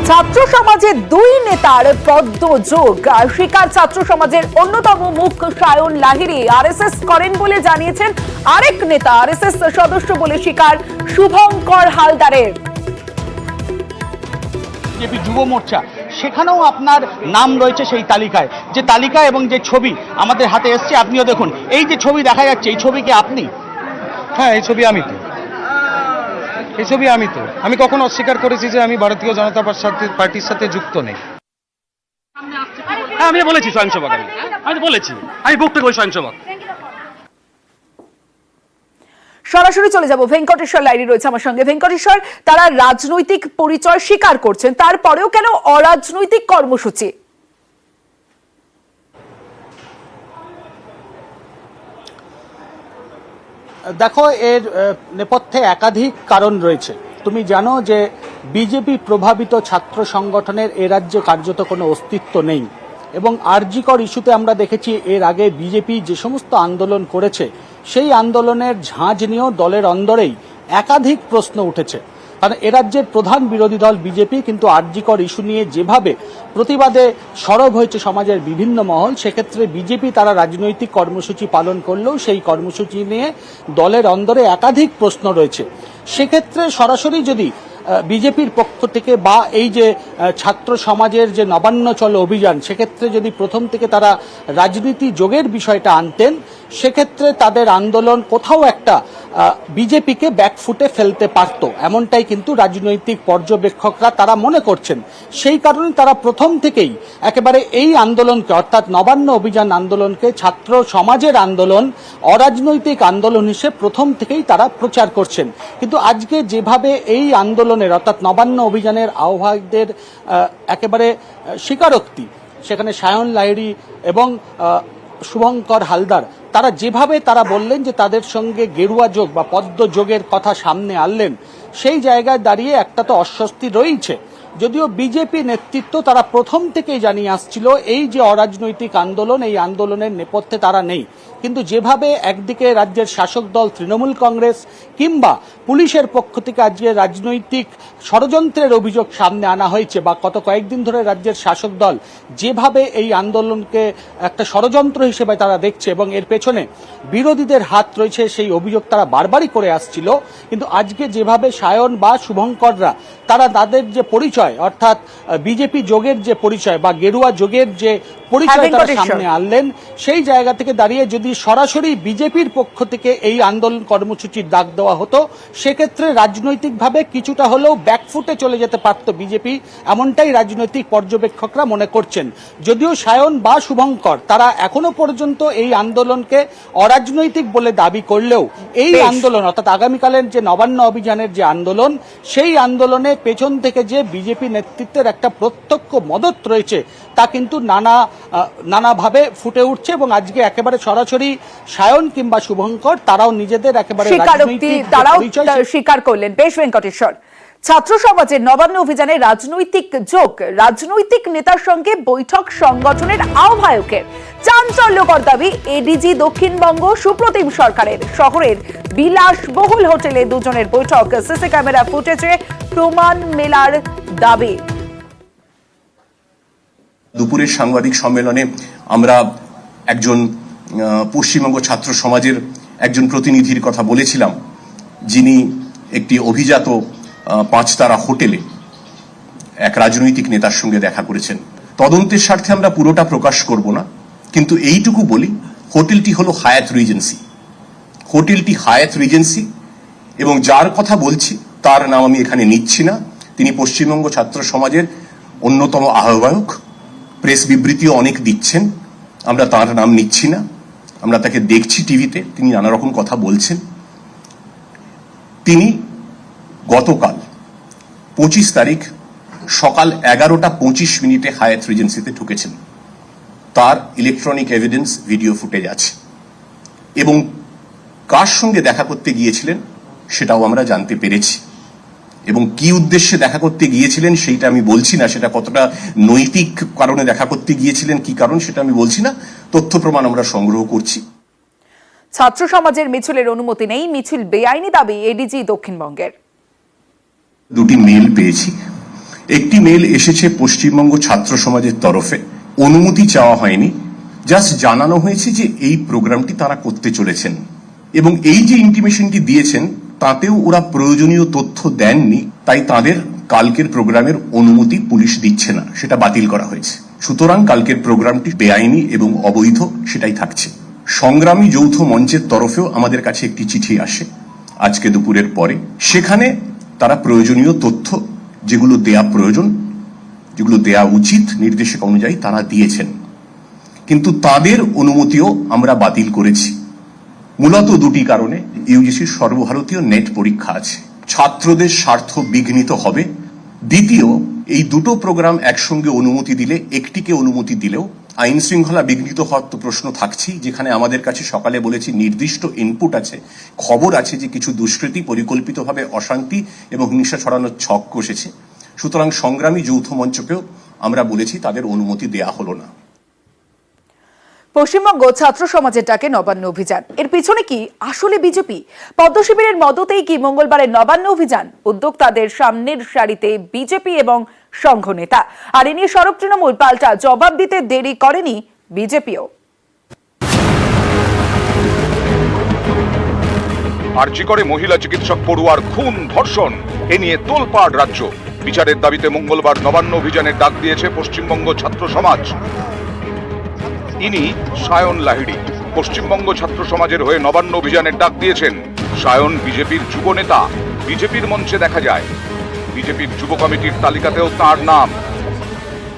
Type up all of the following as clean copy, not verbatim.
ছাত্র সমাজের দুই নেতার পদ্মযোগ স্বীকার ছাত্র সমাজের অন্যতম মুখ সায়ন লাহিড়ী আরএসএস করেন বলে জানিয়েছেন আরেক নেতা আরএসএস সদস্য বলে স্বীকার শুভঙ্কর হালদারের। বিজেপি যুব মোর্চা সেখানেও আপনার নাম রয়েছে সেই তালিকায়, যে তালিকা এবং যে ছবি আমাদের হাতে এসছে আপনিও দেখুন। এই যে ছবি দেখা যাচ্ছে এই ছবি কি আপনি? হ্যাঁ, এই ছবি আমি তো আমি কখনো অস্বীকার করেছি যে আমি ভারতীয় জনতা পার্টির সাথে যুক্ত নেই। হ্যাঁ, আমি বলেছি স্বয়ংসেবক, আমি বলেছি, আমি বক্তব্য করি স্বয়ংসেবক। সরাসরি চলে যাব, ভেঙ্কটেশ্বর লাইরি রয়েছে আমার সঙ্গে। ভেঙ্কটেশ্বর, তারা রাজনৈতিক পরিচয় স্বীকার করছেন, তারপরেও কেন অরাজনৈতিক কর্মসূচি? দেখো, এর নেপথ্যে একাধিক কারণ রয়েছে। তুমি জানো যে বিজেপি প্রভাবিত ছাত্র সংগঠনের এ রাজ্যে কার্যত কোনো অস্তিত্ব নেই, এবং আরজিকর ইস্যুতে আমরা দেখেছি এর আগে বিজেপি যে সমস্ত আন্দোলন করেছে সেই আন্দোলনের ঝাঁজ নিয়েও দলের অন্দরেই একাধিক প্রশ্ন উঠেছে। কারণ এ রাজ্যের প্রধান বিরোধী দল বিজেপি কিন্তু আরজিকর ইস্যু নিয়ে যেভাবে প্রতিবাদে সরব হয়েছে সমাজের বিভিন্ন মহল, সেক্ষেত্রে বিজেপি তারা রাজনৈতিক কর্মসূচি পালন করলেও সেই কর্মসূচি নিয়ে দলের অন্দরে একাধিক প্রশ্ন রয়েছে। সেক্ষেত্রে সরাসরি যদি বিজেপির পক্ষ থেকে বা এই যে ছাত্র সমাজের যে নবান্ন চলো অভিযান, সেক্ষেত্রে যদি প্রথম থেকে তারা রাজনীতি যোগের বিষয়টা আনতেন, সেক্ষেত্রে তাদের আন্দোলন কোথাও একটা বিজেপিকে ব্যাকফুটে ফেলতে পারত, এমনটাই কিন্তু রাজনৈতিক পর্যবেক্ষকরা তারা মনে করছেন। সেই কারণে তারা প্রথম থেকেই একেবারে এই আন্দোলনকে, অর্থাৎ নবান্ন অভিযান আন্দোলনকে ছাত্র সমাজের আন্দোলন, অরাজনৈতিক আন্দোলন হিসেবে প্রথম থেকেই তারা প্রচার করছেন। কিন্তু আজকে যেভাবে এই আন্দোলনের, অর্থাৎ নবান্ন অভিযানের আহ্বায়কদের একেবারে স্বীকারোক্তি, সেখানে সায়ন লাহিড়ী এবং শুভঙ্কর হালদার তারা যেভাবে তারা বললেন যে তাদের সঙ্গে গেরুয়া যোগ বা পদ্ম যোগের কথা সামনে আনলেন, সেই জায়গায় দাঁড়িয়ে একটা তো অস্বস্তি রয়েছে। যদিও বিজেপি নেতৃত্ব তারা প্রথম থেকেই জানিয়ে আসছিল এই যে অরাজনৈতিক আন্দোলন, এই আন্দোলনের নেপথ্যে তারা নেই। কিন্তু যেভাবে একদিকে রাজ্যের শাসক দল তৃণমূল কংগ্রেস কিংবা পুলিশের পক্ষ থেকে আজকে রাজনৈতিক ষড়যন্ত্রের অভিযোগ সামনে আনা হয়েছে, বা গত কয়েকদিন ধরে রাজ্যের শাসক দল যেভাবে এই আন্দোলনকে একটা ষড়যন্ত্র হিসেবে তারা দেখছে এবং এর পেছনে বিরোধীদের হাত রয়েছে, সেই অভিযোগ তারা বারবারই করে আসছিল। কিন্তু আজকে যেভাবে সায়ন বা শুভঙ্কররা তারা তাদের যে পরিচয়, অর্থাৎ বিজেপি যোগের যে পরিচয় বা গেরুয়া যোগের যে পরিচয় তারা সামনে আনলেন, সেই জায়গা থেকে দাঁড়িয়ে যদি সরাসরি বিজেপির পক্ষ থেকে এই আন্দোলন কর্মসূচির ডাক দেওয়া হতো, সেক্ষেত্রে রাজনৈতিকভাবে কিছুটা হলেও ব্যাকফুটে চলে যেতে পারত বিজেপি, এমনটাই রাজনৈতিক পর্যবেক্ষকরা মনে করছেন। যদিও সায়ন বা শুভঙ্কর তারা এখনো পর্যন্ত এই আন্দোলনকে অরাজনৈতিক বলে দাবি করলেও এই আন্দোলন, অর্থাৎ আগামীকালের যে নবান্ন অভিযানের যে আন্দোলন, সেই আন্দোলনে পেছন থেকে যে বিজেপি নেতৃত্বের একটা প্রত্যক্ষ মদত রয়েছে তা কিন্তু নানাভাবে ফুটে উঠছে। এবং আজকে একেবারে সরাসরি সায়ন কিংবা শুভঙ্কর তারাও নিজেদের একেবারে স্বীকার করলেন। বেশ ভেঙ্কটেশ্বর, ছাত্র সমাজের নবান্ন অভিযানে রাজনৈতিক যোগ, রাজনৈতিক নেতার সঙ্গে বৈঠক সংগঠনের আহ্বায়কের। চাঞ্চল্যকর দাবি এডিজি দক্ষিণবঙ্গ সুপ্রতিম সরকারের। শহরের বিলাসবহুল হোটেলে দুজনের বৈঠক, সিসি ক্যামেরা ফুটেজে প্রমাণ মেলার দাবি। দুপুরের সাংবাদিক সম্মেলনে আমরা একজন পশ্চিমবঙ্গ ছাত্র সমাজের একজন প্রতিনিধির কথা বলেছিলাম, যিনি একটি অভিজাত 5 তারা হোটেলে এক রাজনৈতিক নেতার সঙ্গে দেখা করেছেন। তদন্তের স্বার্থে আমরা পুরোটা প্রকাশ করব না, কিন্তু এইটুকু বলি, হোটেলটি হলো হায়াত রিজেন্সি। হোটেলটি হায়াত রিজেন্সি, এবং যার কথা বলছি তার নাম আমি এখানে নিচ্ছি না। তিনি পশ্চিমবঙ্গ ছাত্র সমাজের অন্যতম আহ্বায়ক, প্রেস বিবৃতিও অনেক দিচ্ছেন, আমরা তার নাম নিচ্ছি না। আমরা তাকে দেখছি টিভিতে, তিনি নানা রকম কথা বলছেন। তিনি গতকাল 25 তারিখ সকাল 11:25 হায়াত রিজেন্সিতে ঢুকেছেন। তার ইলেকট্রনিক এভিডেন্স ভিডিও ফুটেজ আছে, এবং কার সঙ্গে দেখা করতে গিয়েছিলেন সেটাও আমরা জানতে পেরেছি। এবং কি উদ্দেশ্যে দেখা করতে গিয়েছিলেন সেইটা আমি বলছি না, সেটা কতটা নৈতিক কারণে দেখা করতে গিয়েছিলেন, কি কারণ সেটা আমি বলছি না। তথ্য প্রমাণ আমরা সংগ্রহ করছি। ছাত্র সমাজের মিছিলের অনুমতি নেই, মিছিল বেআইনি দাবি এডিজি দক্ষিণবঙ্গের। দুটি মেল পেয়েছি, একটি মেল এসেছে পশ্চিমবঙ্গ ছাত্র সমাজের তরফে, অনুমতি চাওয়া হয়নি, জাস্ট জানানো হয়েছে যে এই প্রোগ্রামটি তারা করতে চলেছেন, এবং এই যে ইন্টিমেশনটি দিয়েছেন তাতেও ওরা প্রয়োজনীয় তথ্য দেননি, তাই তাদের কালকের প্রোগ্রামের অনুমতি পুলিশ দিচ্ছে না, সেটা বাতিল করা হয়েছে। সুতরাং কালকের প্রোগ্রামটি বেআইনি এবং অবৈধ সেটাই থাকছে। সংগ্রামী যৌথ মঞ্চের তরফেও আমাদের কাছে একটি চিঠি আসে আজকে দুপুরের পরে, সেখানে তারা প্রয়োজনীয় তথ্য যেগুলো দেয়া প্রয়োজন, যেগুলো দেয়া উচিত নির্দেশিকা অনুযায়ী তারা দিয়েছেন, কিন্তু তাদের অনুমতিও আমরা বাতিল করেছি। মূলত দুটি কারণে। ইউজিসির সর্বভারতীয় নেট পরীক্ষা আছে, ছাত্রদের স্বার্থ বিঘ্নিত হবে। দ্বিতীয়, এই দুটো প্রোগ্রাম একসঙ্গে অনুমতি দিলে, একটিকে অনুমতি দিলেও আইন শৃঙ্খলা বিঘ্নিত হওয়ার তো প্রশ্ন থাকছেই, যেখানে আমাদের কাছে সকালে বলেছি নির্দিষ্ট ইনপুট আছে, খবর আছে যে কিছু দুষ্কৃতী পরিকল্পিতভাবে অশান্তি এবং হিংসা ছড়ানোর ছক কষেছে। সুতরাং সংগ্রামী যৌথ মঞ্চকেও আমরা বলেছি তাদের অনুমতি দেয়া হলো না। পশ্চিমবঙ্গ ছাত্র সমাজের ডাকে নবান্ন অভিযান, এর পিছনে কি আসলে বিজেপি? পদ্ম শিবিরের মদতেই কি মঙ্গলবারের নবান্ন অভিযান? উদ্যোক্তাদের সামনের সারিতে বিজেপি এবং সংঘ নেতা, আর এ নিয়ে সরব তৃণমূল, পাল্টা জবাব দিতে দেরি করেনি বিজেপিও। আরজি করে মহিলা চিকিৎসক পড়ুয়ার খুন ধর্ষণ, এ নিয়ে তোলপাড় রাজ্য। বিচারের দাবিতে মঙ্গলবার নবান্ন অভিযানের ডাক দিয়েছে পশ্চিমবঙ্গ ছাত্র সমাজ। ইনি সায়ন লাহিড়ী, পশ্চিমবঙ্গ ছাত্র সমাজের হয়ে নবান্ন অভিযানের ডাক দিয়েছেন। সায়ন বিজেপির যুব নেতা, বিজেপির মঞ্চে দেখা যায়, বিজেপির যুব কমিটির তালিকাতেও তার নাম।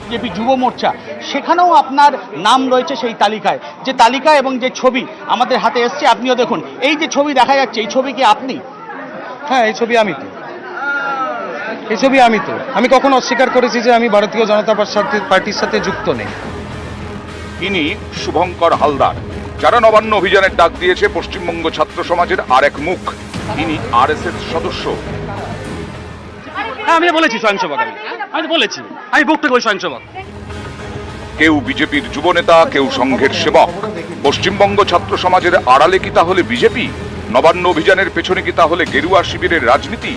বিজেপি যুব মোর্চা, সেখানেও আপনার নাম রয়েছে সেই তালিকায়। যে তালিকা এবং যে ছবি আমাদের হাতে এসছে, আপনিও দেখুন, এই যে ছবি দেখা যাচ্ছে, এই ছবি কি আপনি? হ্যাঁ, এই ছবি আমি তো, এই ছবি আমি তো। আমি কখনো অস্বীকার করেছি যে আমি ভারতীয় জনতা পার্টির সাথে যুক্ত নেই। ইনি শুভঙ্কর হালদার, যারা নবান্ন অভিযানের ডাক দিয়েছে পশ্চিমবঙ্গ ছাত্র সমাজের আর এক মুখ। ইনি আরএসএস সদস্য। আমি বলেছি স্বয়ংসেবক, আমি বলেছি আমি বুকটা করি স্বয়ংসেবক। কেউ বিজেপির যুব নেতা, কেউ সংঘের সেবক। পশ্চিমবঙ্গ ছাত্র সমাজের আড়ালে কি তাহলে বিজেপি? নবান্ন অভিযানের পেছনে কি তাহলে গেরুয়া শিবিরের রাজনীতি?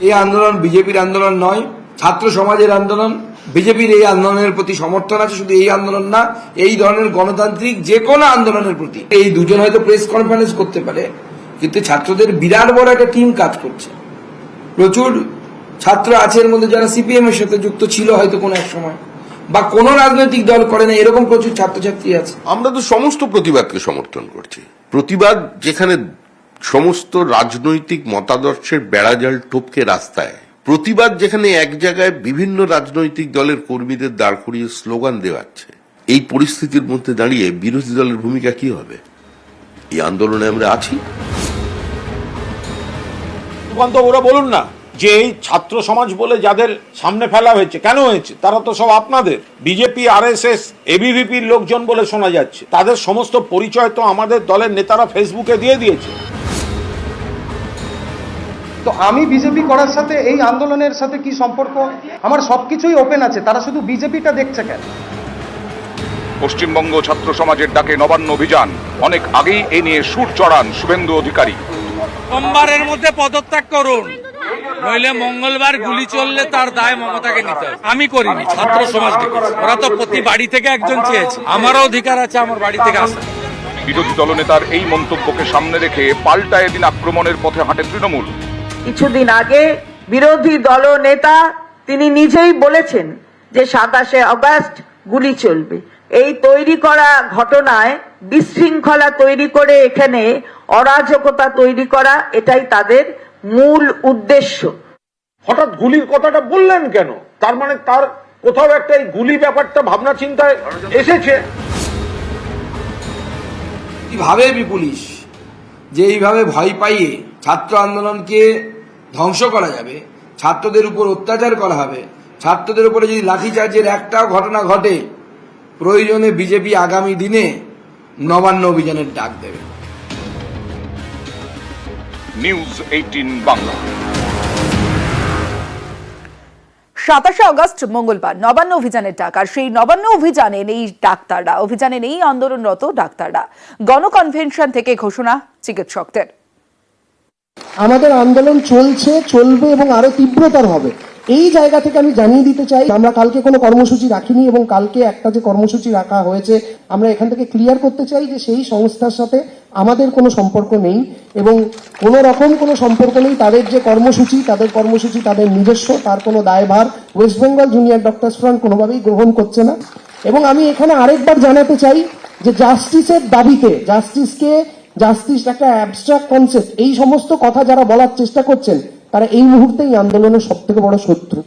এই আন্দোলন বিজেপির আন্দোলন নয়, ছাত্র সমাজের আন্দোলন। বিজেপির এই আন্দোলনের প্রতি সমর্থন আছে, শুধু এই আন্দোলন না, এই ধরনের গণতান্ত্রিক যে কোনো আন্দোলনের প্রতি। এই দুজন হয়তো প্রেস কনফারেন্স করতে পারে, কিন্তু ছাত্রদের বিরাট বড় একটা টিম কাজ করছে। প্রচুর ছাত্র আছে এর মধ্যে যারা সিপিএম এর সাথে যুক্ত ছিল হয়তো কোনো এক সময়, বা কোনো রাজনৈতিক দল করে না, এরকম প্রচুর ছাত্রছাত্রী আছে। আমরা তো সমস্ত প্রতিবাদকে সমর্থন করছি। প্রতিবাদ যেখানে সমস্ত রাজনৈতিক মতাদর্শের বেড়াজাল টপকে রাস্তায়, প্রতিবাদ যেখানে এক জায়গায় বিভিন্ন রাজনৈতিক দলের কর্মীদের দাঁড় করিয়ে স্লোগান দেওয়াচ্ছে, এই পরিস্থিতির মধ্যে দাঁড়িয়ে বিরোধী দলের ভূমিকা কি হবে? এই আন্দোলনে আমরা আছি। ওরা বলুন না যে এই ছাত্র সমাজ বলে যাদের সামনে ফেলা হয়েছে, কেন হয়েছে? তারা তো সব আপনাদের বিজেপি, আরএসএস, এবিভিপির লোকজন বলে শোনা যাচ্ছে। তাদের সমস্ত পরিচয় তো আমাদের দলের নেতারা ফেসবুকে দিয়ে দিয়েছে। তো আমি বিজেপি করার সাথে এই আন্দোলনের সাথে কি সম্পর্ক? আমার সবকিছুই ওপেন আছে, তারা শুধু বিজেপিটা দেখছে কেন? পশ্চিমবঙ্গ ছাত্র সমাজের ডাকে নবান্ন অভিযান, অনেক আগেই এ নিয়ে সুর চড়ান শুভেন্দু অধিকারী। সোমবারের মধ্যে পদত্যাগ করুন, নইলে মঙ্গলবার গুলি চললে তার দায় মমতাকে নিতে হবে। আমি করিনি, ছাত্র সমাজ ডেকেছে। ওরা তো প্রতি বাড়ি থেকে একজন চেয়েছে, আমারও অধিকার আছে আমার বাড়ি থেকে আসা। বিরোধী দলনেতার এই মন্তব্যকে সামনে রেখে পাল্টা এদিন আক্রমণের পথে হাঁটে তৃণমূল। কিছুদিন আগে বিরোধী দল নেতা তিনি নিজেই বলেছেন যে 27শে আগস্ট গুলি চলবে। এই তৈরি করা ঘটনায় বিশৃঙ্খলা তৈরি করে এখানে অরাজকতা তৈরি করা, এটাই তাদের মূল উদ্দেশ্য। হঠাৎ গুলির কথাটা বললেন কেন? তার মানে তার কোথাও একটা এই গুলি ব্যাপারটা ভাবনা চিন্তায় এসেছে। কিভাবে পুলিশ যে এইভাবে ভয় পাইয়ে ছাত্র আন্দোলনকে ধ্বংস করা যাবে, ছাত্রদের উপর অত্যাচার করা হবে, ছাত্রদের উপরে যদি লাঠিচার্জের একটাও ঘটনা ঘটে, প্রয়োজনে বিজেপি আগামী দিনে নবান্ন অভিযানের ডাক দেবে। নিউজ 18 বাংলা। 27শে আগস্ট মঙ্গলবার নবান্ন অভিযানের ডাক, আর সেই নবান্ন অভিযানে নেই ডাক্তাররা, অভিযানে নেই আন্দোলনরত ডাক্তাররা। গণকনভেনশন থেকে ঘোষণা চিকিৎসকদের। আমাদের আন্দোলন চলছে, চলবে এবং আরো তীব্রতর হবে। এই জায়গা থেকে আমি জানিয়ে দিতে চাই, আমরা কালকে কোনো কর্মসূচি রাখিনি এবং কালকে একটা যে কর্মসূচি রাখা হয়েছে আমরা এখান থেকে ক্লিয়ার করতে চাই যে সেই সংস্থার সাথে আমাদের কোনো সম্পর্ক নেই এবং কোনো রকম কোনো সম্পর্ক নেই। তাদের যে কর্মসূচি তাদের নিজস্ব, তার কোনো দায়ভার West Bengal junior doctors front কোনোভাবেই গ্রহণ করছে না। এবং আমি এখানে আরেকবার জানাতে চাই যে জাস্টিসের দাবিতে, জাস্টিস একটা অ্যাবস্ট্রাক্ট কনসেপ্ট, এই সমস্ত কথা যারা বলার চেষ্টা করছেন তারা এই মুহূর্তে এই আন্দোলনের সবথেকে বড় শত্রু।